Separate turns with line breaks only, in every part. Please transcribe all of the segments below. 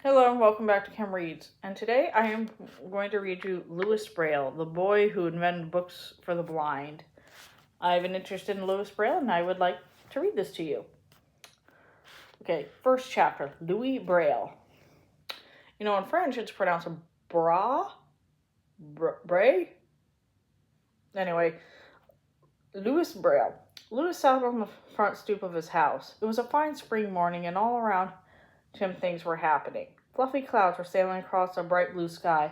Hello and welcome back to Kim Reads. And today I am going to read you Louis Braille, the boy who invented books for the blind. I have an interest in Louis Braille and I would like to read this to you. Okay, first chapter, Louis Braille. You know, in French it's pronounced Braille. Anyway, Louis Braille. Louis sat on the front stoop of his house. It was a fine spring morning and all around him things were happening. Fluffy clouds were sailing across a bright blue sky.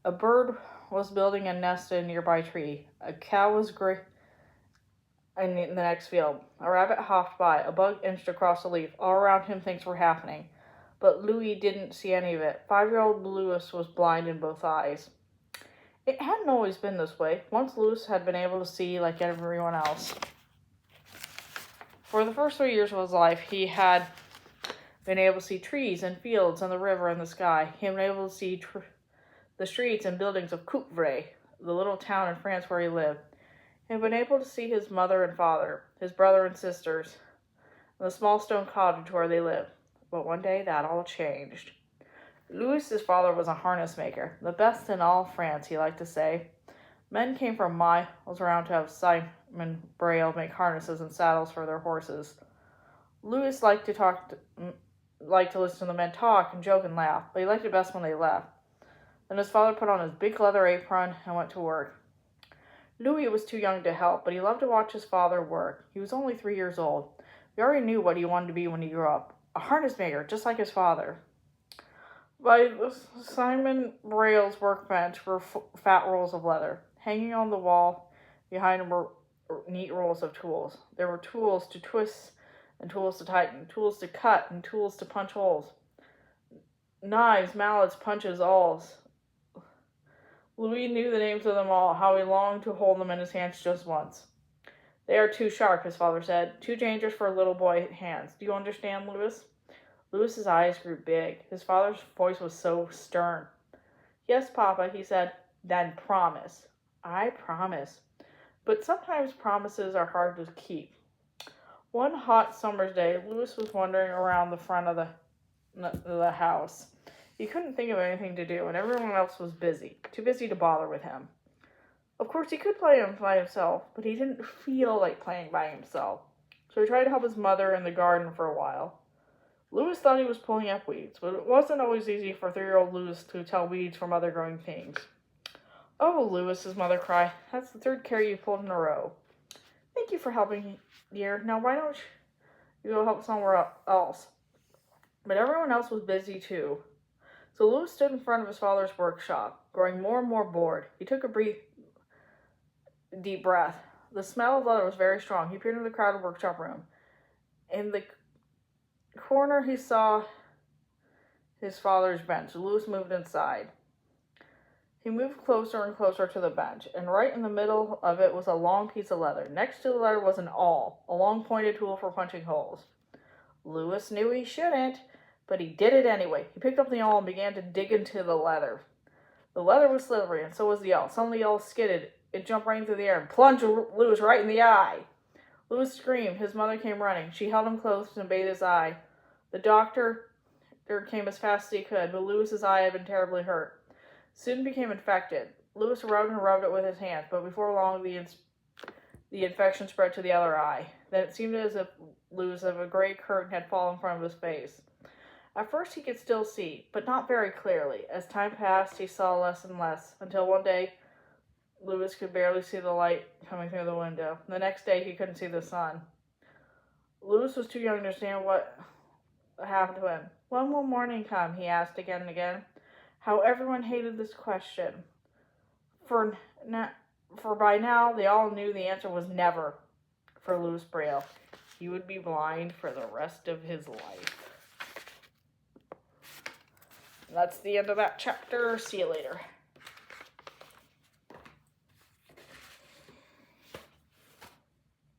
A bird was building a nest in a nearby tree. A cow was grazing in the next field. A rabbit hopped by. A bug inched across a leaf. All around him things were happening. But Louis didn't see any of it. 5-year-old Louis was blind in both eyes. It hadn't always been this way. Once Louis had been able to see like everyone else. For the first 3 years of his life, he had been able to see trees and fields and the river and the sky. He had been able to see the streets and buildings of Coupvray, the little town in France where he lived. He had been able to see his mother and father, his brother and sisters, and the small stone cottage where they lived. But one day that all changed. Louis's father was a harness maker, the best in all France, he liked to say. Men came from miles around to have Simon Braille make harnesses and saddles for their horses. Louis liked to listen to the men talk and joke and laugh, but he liked it best when they left. Then his father put on his big leather apron and went to work. Louis was too young to help, but he loved to watch his father work. He was only 3 years old. He already knew what he wanted to be when he grew up, a harness maker, just like his father. By Simon Braille's workbench were fat rolls of leather. Hanging on the wall behind him were neat rolls of tools. There were tools to twist and tools to tighten, tools to cut, and tools to punch holes. Knives, mallets, punches, awls. Louis knew the names of them all, how he longed to hold them in his hands just once. They are too sharp, his father said, too dangerous for little boy hands. Do you understand, Louis? Louis's eyes grew big. His father's voice was so stern. Yes, Papa, he said. Then promise. I promise. But sometimes promises are hard to keep. One hot summer's day, Louis was wandering around the front of the house. He couldn't think of anything to do, and everyone else was busy, too busy to bother with him. Of course, he could play by himself, but he didn't feel like playing by himself, so he tried to help his mother in the garden for a while. Louis thought he was pulling up weeds, but it wasn't always easy for 3-year-old Louis to tell weeds from other growing things. Oh, Louis, his mother cried, that's the 3rd carrot you pulled in a row. Thank you for helping, dear. Now why don't you go help somewhere else? But everyone else was busy too. So Louis stood in front of his father's workshop, growing more and more bored. He took a deep breath. The smell of leather was very strong. He peered into the crowded workshop room. In the corner he saw his father's bench. Louis moved inside. He moved closer and closer to the bench, and right in the middle of it was a long piece of leather. Next to the leather was an awl, a long pointed tool for punching holes. Louis knew he shouldn't, but he did it anyway. He picked up the awl and began to dig into the leather. The leather was slippery, and so was the awl. Suddenly the awl skidded. It jumped right into the air and plunged Louis right in the eye. Louis screamed. His mother came running. She held him close and bathed his eye. The doctor came as fast as he could, but Louis's eye had been terribly hurt. Soon became infected. Louis rubbed and rubbed it with his hands, but before long the infection spread to the other eye. Then it seemed as if a gray curtain had fallen in front of his face. At first he could still see, but not very clearly. As time passed, he saw less and less, until one day Louis could barely see the light coming through the window. The next day he couldn't see the sun. Louis was too young to understand what happened to him. When will morning come? He asked again and again. How everyone hated this question. For by now, they all knew the answer was never for Louis Braille. He would be blind for the rest of his life. That's the end of that chapter. See you later.